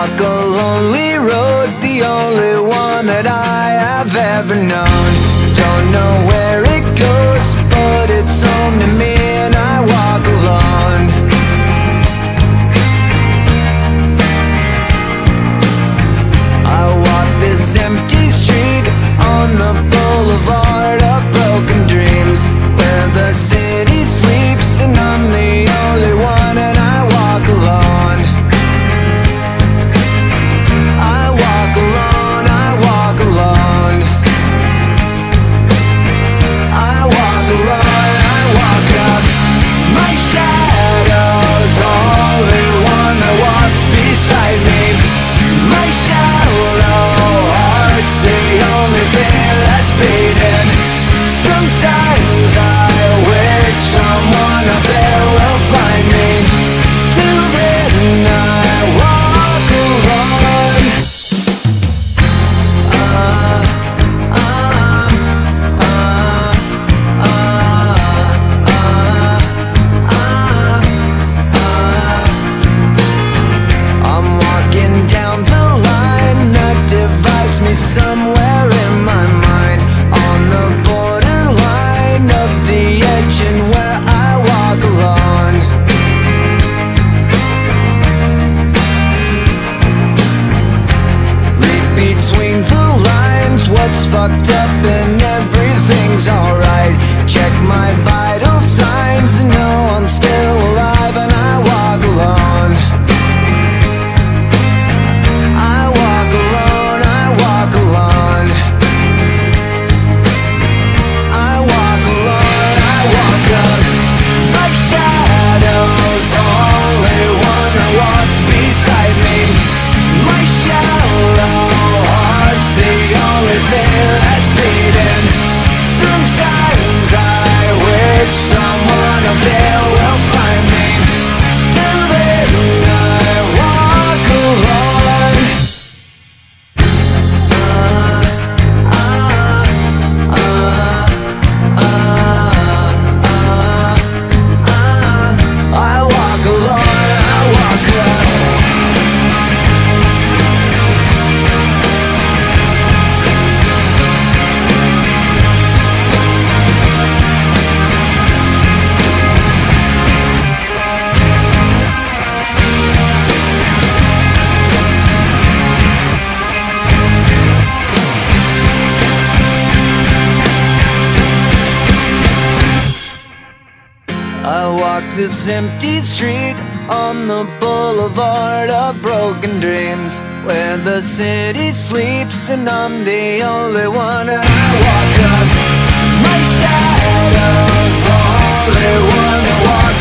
walk a lonely road, the only one that I have ever known. Don't know where it goes, but it's home to me, and I walk alone. I walk this empty street on the boulevard of broken dreams, where the city sleeps and I'm the only one, and I walk alone. I walk alone, I walk alone. I walk alone, I walk up. My shadow's only one that walks beside me. My shallow heart's the only thing that's beating. Sometimes I wish someone up there will find me. Till then I walk alone. I'm walking down the line that divides me somewhere in my mind, on the borderline of the edge and where I walk alone. Read between the lines what's fucked up and everything's alright. Check my vital signs and know I'm still alive, and I walk alone. I walk alone, I walk alone. I walk alone, I walk up. My shadow's only one that walks beside me. My shallow heart's the only thing that's beating. Sometimes I wish someone up there will find me. Till then I walk alone. I walk alone, I walk up. I walk this empty street on the boulevard of broken dreams, where the city sleeps and I'm the only one, and I walk up. My shadow's only one that walks